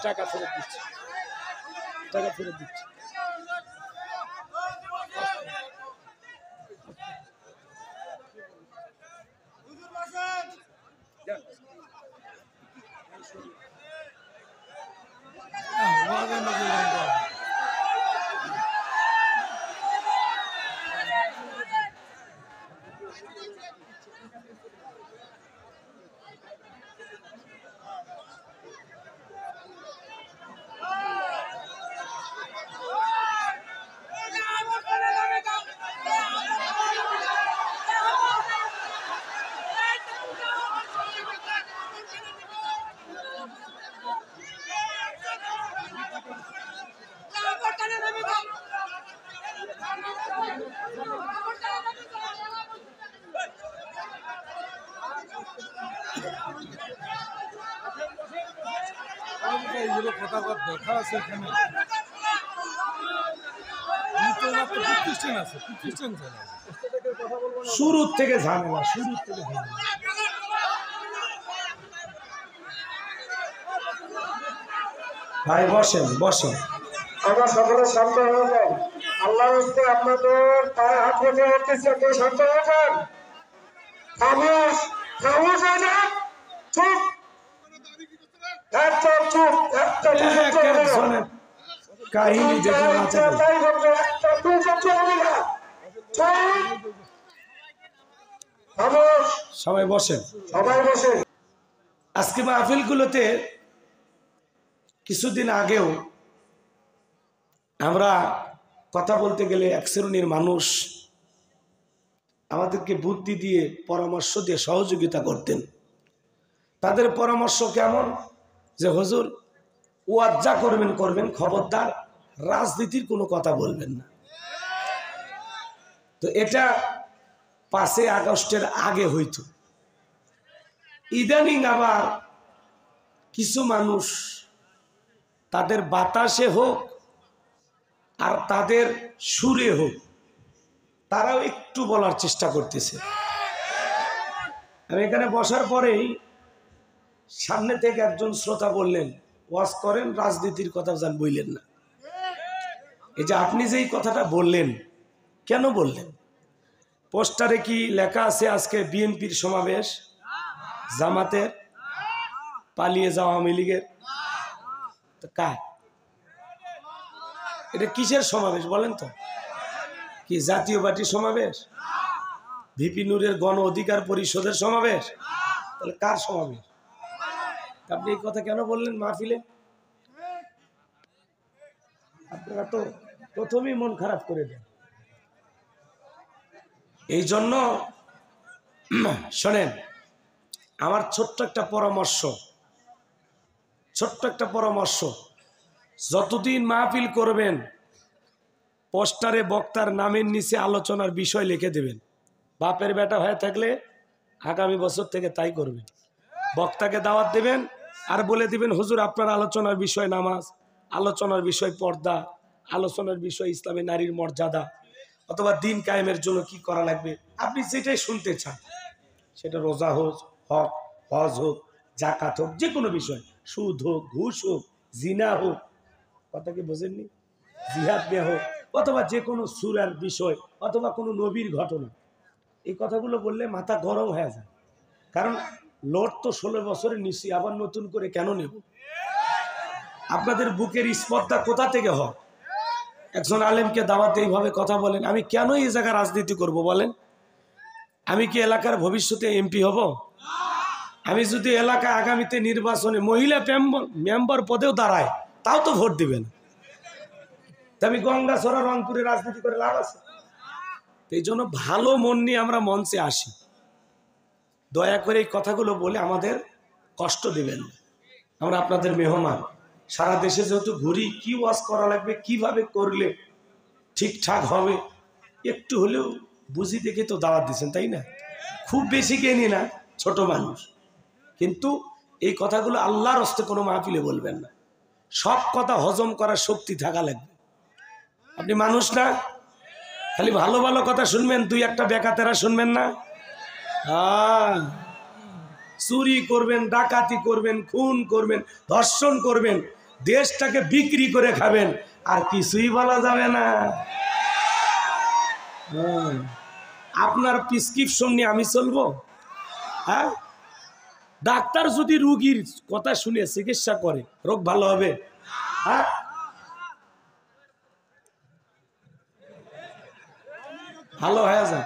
টাকা ফেরত দিচ্ছি, টাকা ফেরত দিচ্ছি। দেখা আছে এখানে শুরু থেকে ঝামেলা, শুরু থেকে ঝামেলা। ভাই বসেন বসেন, আমরা সকলে শান্ত হয়ে যাই। আল্লাহর হস্তে আপনাদের পায়ে হাত রেখে উঠতেছে, কেউ শান্ত হয়ে যান। খামোশ খামোশ হয়ে যান, চুপ একদম চুপ, একটা কাহিনী সবাই বসেন, সবাই বসে। আজকে মাহফিলগুলোতে কিছুদিন আগেও আমরা কথা বলতে গেলে এক শ্রেণীর মানুষ আমাদেরকে বুদ্ধি দিয়ে পরামর্শ দিয়ে সহযোগিতা করতেন। তাদের পরামর্শ কেমন যে হুজুর ওয়াজ যা করবেন করবেন, খবরদার রাজনীতির কোনো কথা বলবেন না। তো এটা 5 আগস্টের আগে হইতো। ইদানিং আবার কিছু মানুষ তাদের বাতাসে হোক আর তাদের সুরে হোক, তারাও একটু বলার চেষ্টা করতেছে। আমি এখানে বসার পরেই সামনে থেকে একজন শ্রোতা বললেন, ওয়াজ করেন, রাজনীতির কথা জান বললেন না। এই যে আপনি যেই কথাটা বললেন, কেন বললেন? পোস্টারে কি লেখা আছে আজকে বিএনপির সমাবেশ, জামাতের, পালিয়ে যাওয়া আওয়ামী লীগের? কার এটা? কিসের সমাবেশ বলেন তো? কি জাতীয় পার্টির সমাবেশ? ভিপি নুরের গণ অধিকার পরিষদের সমাবেশ? তাহলে কার সমাবেশ? আপনি এই কথা কেন বললেন মাহফিলে? আপনারা তো প্রথমেই মন খারাপ করে দেন। এই জন্য শোনেন, আমার ছোট্ট একটা পরামর্শ, যতদিন মাহফিল করবেন পোস্টারে বক্তার নামের নিচে আলোচনার বিষয় লিখে দেবেন। বাপের বেটা হয়ে থাকলে আগামী বছর থেকে তাই করবেন। বক্তাকে দাওয়াত দেবেন আর বলে দিবেন, হুজুর আপনার আলোচনার বিষয় নামাজ, আলোচনার বিষয় পর্দা, আলোচনার বিষয় ইসলামে নারীর মর্যাদা, অথবা দিন কায়েমের জন্য কি করা লাগবে। আপনি যেটাই শুনতে চান, সেটা রোজা হোক, হজ হোক, জাকাত হোক, যে কোনো বিষয়, সুদ হোক, ঘুষ হোক, জিনা হোক, কথা কি বোঝেননি, জিহাদ নিয়ে হোক, অথবা যে কোনো সূরার বিষয়, অথবা কোনো নবীর ঘটনা, এই কথাগুলো বললে মাথা গরম হয়ে যায়। কারণ লোড তো 16 বছরের নিচে, আবার নতুন করে কেন নেব? আপনাদের বুকের স্পর্ধা কোথা থেকে হয়? একজন আলেমকে দাওয়াতে এইভাবে কথা বলেন, আমি কেন এই জায়গায় রাজনীতি করব বলেন? আমি কি এলাকার ভবিষ্যতে এমপি হব? আমি যদি এলাকা আগামীতে নির্বাচনে মহিলা মেম্বার পদেও দাঁড়ায়, তাও তো ভোট দিবেন। আমি গঙ্গাছড়া রংপুরে রাজনীতি করে লাভ আছে? এই জন্য ভালো মন নিয়ে আমরা মঞ্চে আসি। দয়া করে এই কথাগুলো বলে আমাদের কষ্ট দিবেন। আমরা আপনাদের মেহমান, সারা দেশে যেহেতু ঘুরি, কি ওয়াজ করা লাগবে, কিভাবে করলে ঠিকঠাক হবে, একটু হলেও বুঝি দেখে তো দাওয়াত দিচ্ছেন, তাই না? খুব বেশি জ্ঞানী না, ছোট মানুষ, কিন্তু এই কথাগুলো আল্লাহর হস্তে কোনো মাহফিলে বলবেন না। সব কথা হজম করার শক্তি থাকা লাগবে। আপনি মানুষ না, খালি ভালো ভালো কথা শুনবেন, 2-1 বেকাতেরা শুনবেন না। চুরি করবেন, ডাকাতি করবেন, খুন করবেন, ধর্ষণ করবেন, দেশটাকে বিক্রি করে খাবেন, আর কিছুই বলা যাবে না। আপনার প্রেসক্রিপশন নিয়ে আমি চলবো? হ্যাঁ, ডাক্তার যদি রুগীর কথা শুনে চিকিৎসা করে, রোগ ভালো হবে? হ্যাঁ, ভালো হয়ে যান,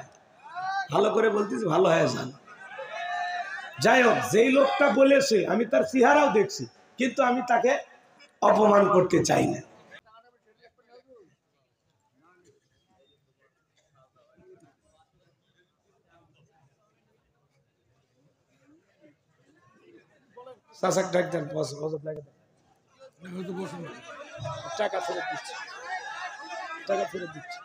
ভালো করে বলতেছি, ভালো হয়ে যান। যাই হোক, যেই লোকটা বলেছে আমি তার চেহারাও দেখছি, কিন্তু আমি তাকে অপমান করতে চাই না। টাকা ফেরত দিচ্ছি, টাকা ফেরত দিচ্ছি।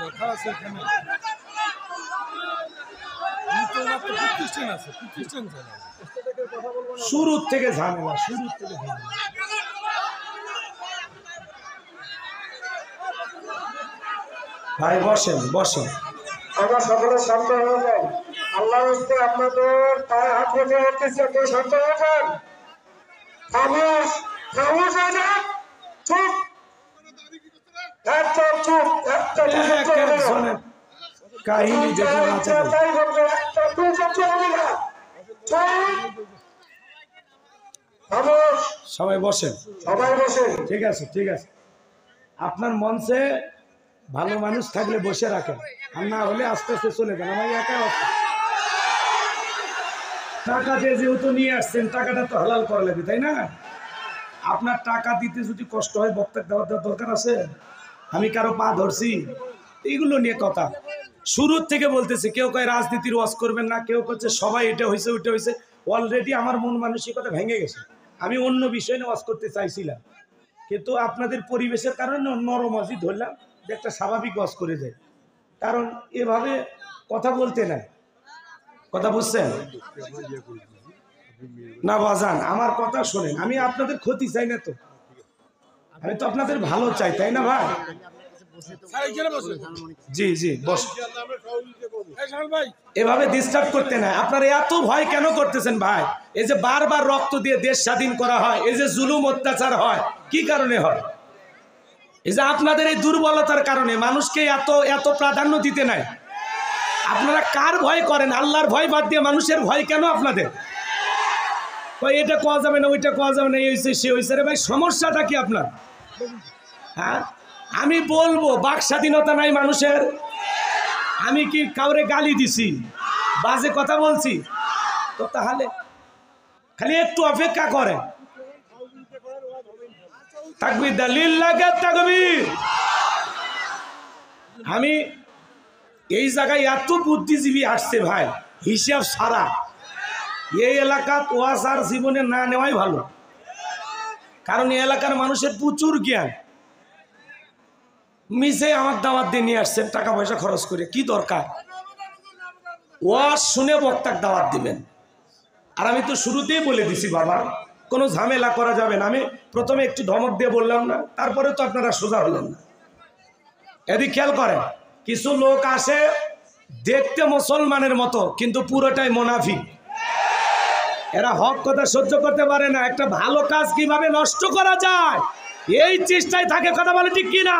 দেখা আছে এখানে, শুরু থেকে ঝামেলা, শুরু থেকে ঝামেলা। ভাই বসেন, বসেন। আমরা সকলে শান্ত হয়ে যাই। আল্লাহর হস্তে আপনাদের পায়ে হাত রেখে উঠতেছি, একটু শান্ত হয়ে যান। খামোশ, খামোশ হয়ে যান, চুপ, একদম চুপ, একটা কাহিনী দেখে সবাই বসেন, সবাই বসে। ঠিক আছে, ঠিক আছে। আপনার মঞ্চে ভালো মানুষ থাকলে বসে রাখেন, আর না হলে আস্তে আস্তে চলে যান। আমার একা টাকা দিয়ে যেহেতু নিয়ে আসছেন, টাকাটা তো হালাল করা লাগবে, তাই না? আপনার টাকা দিতে যদি কষ্ট হয়, বক্তাকে দেওয়ার দরকার আছে? আমি কারো পা ধরছি? এইগুলো নিয়ে কথা। শুরুর থেকে বলতেছে, কেউ কয় রাজনীতির ওয়াজ করবেন না, কেউ করছে সবাই এটা হয়েছে ওইটা হয়েছে। অলরেডি আমার মন মানসিকতা ভেঙে গেছে। আমি অন্য বিষয় নিয়ে ওয়াজ করতে চাইছিলাম, কিন্তু আপনাদের পরিবেশের কারণে নরমাজি ধরলাম যে একটা স্বাভাবিক ওয়াজ করে যায়। কারণ এভাবে কথা বলতে নাই, কথা বুঝছেন না বাজান? আমার কথা শোনেন, আমি আপনাদের ক্ষতি চাই না তো, আমি তো আপনাদের ভালো চাই, তাই না ভাই? জি জি, বস। এভাবে ডিস্টার্ব করতে নাই। আপনারা এত ভয় কেন করতেছেন ভাই? এই যে বারবার রক্ত দিয়ে দেশ স্বাধীন করা হয়, এই যে জুলুম অত্যাচার হয়, কি কারণে হয়? এই যে আপনাদের এই দুর্বলতার কারণে মানুষকে এত এত প্রাধান্য দিতে নাই। আপনারা কার ভয় করেন? আল্লাহর ভয় বাদ দিয়ে মানুষের ভয় কেন আপনাদের? এটা কোয়া যাবে না, ওইটা কোয়া যাবে না, এই হয়েছে সে হয়েছে। রে ভাই, সমস্যাটা কি আপনার? হ্যাঁ, আমি বলবো বাক স্বাধীনতা নাই মানুষের? আমি কি কাউরে গালি দিছি, বাজে কথা বলছি? তো তাহলে খালি একটু অপেক্ষা করে। তাকবীর, দলিল লাগে তাকবীর। আমি এই জায়গায় এত বুদ্ধিজীবী আসছে ভাই, হিসাব সারা। এই এলাকাত ওয়াজ আর জীবনে না নেওয়াই ভালো, কারণ এই এলাকার মানুষের প্রচুর জ্ঞান। মিশে আমার দাওয়াত দিয়ে নিয়ে আসছেন, টাকা পয়সা খরচ করে, কি দরকার? ওয়াজ শুনে বক্তাকে দাওয়াত দিবেন। আর আমি তো শুরুতেই বলে দিছি বাবা, কোনো ঝামেলা করা যাবে না। আমি প্রথমে একটু ধমক দিয়ে বললাম না, তারপরে তো আপনারা সোজা হলেন না। এদিক খেয়াল করেন, কিছু লোক আসে দেখতে মুসলমানের মতো, কিন্তু পুরোটাই মুনাফিক। এরা হক কথা সহ্য করতে পারে না। একটা ভালো কাজ কিভাবে নষ্ট করা যায় এই চেষ্টায় থাকে, কথা বলে ঠিক কিনা?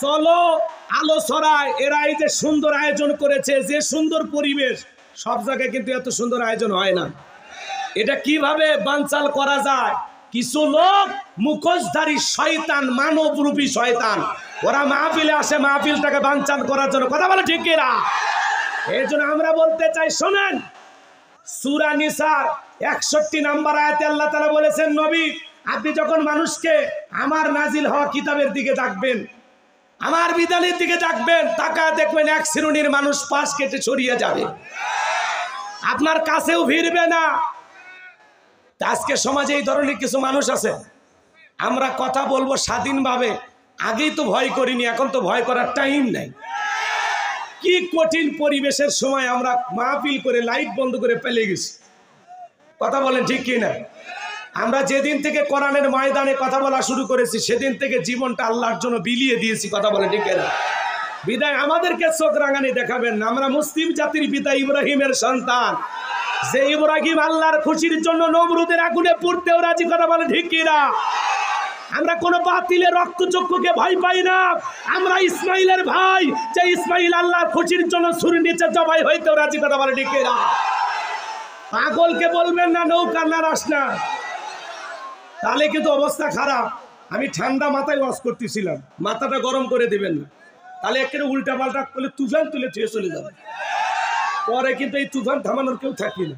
চলো আলো ছড়ায়। এরা এই যে সুন্দর আয়োজন করেছে, যে সুন্দর পরিবেশ, সব জায়গায় কিন্তু এত সুন্দর আয়োজন হয় না। এটা কিভাবে বানচাল করা যায়? কিছু লোক মুখোশধারী শয়তান, মানবরূপী শয়তান, ওরা মাহফিলে আসে মাহফিলটাকে বানচাল করার জন্য। কথা বলে ঠিক কিনা? এই জন্য আমরা বলতে চাই, শোনেন, সূরা নিসার 61 নম্বর আয়াতে আল্লাহ তাআলা বলেছেন, নবী আপনি যখন মানুষকে আমার নাজিল হওয়া কিতাবের দিকে ডাকবেন, আমার বিধানের দিকে ডাকবেন, তাকায় দেখবেন এক শ্রেণীর মানুষ পাশ কেটে ছড়িয়ে যাবে, আপনার কাছেও ভিড়বে না। আজকে সমাজে এই ধরনের কিছু মানুষ আছে। আমরা কথা বলবো স্বাধীনভাবে, আগেই তো ভয় করিনি, এখন তো ভয় করার টাইম নাই। কি কঠিন পরিবেশের সময় আমরা মাহফিল করে লাইট বন্ধ করে পেলে গেছি। কথা বলেন ঠিক কি না? আমরা যেদিন থেকে কোরআনের ময়দানে কথা বলা শুরু করেছি, সেদিন থেকে জীবনটা আল্লাহর জন্য বিলিয়ে দিয়েছি। কথা বলেন ঠিক না? বিদায় আমাদেরকে চোখ রাঙানি দেখাবেন না। আমরা মুসলিম জাতির পিতা ইব্রাহিমের সন্তান, যে ইব্রাহিম আল্লাহর খুশির জন্য নমরুদের আগুনে পুড়তেও রাজি। কথা বলেন ঠিক কি না? আমরা কোন বাতিলের রক্তচক্ষুকে ভয় পাই না। আমরা ইসমাইলের ভাই, যে ইসমাইল আল্লাহর খুশির জন্য ছুরির নিচে জবাই হইতেও রাজি। কথা বলেন ঠিক কি না? পাগলকে বলবেন না নৌকা না রাস না, তাহলে কিন্তু অবস্থা খারাপ। আমি ঠান্ডা মাথায় ওয়াজ করতেছিলাম, মাথাটা গরম করে দিবেন না, তাহলে একেবারে উল্টা পাল্টা করলে তুফান তুলে ছুঁয়ে চলে যাবে। পরে কিন্তু এই তুফান থামানোর কেউ থাকি না।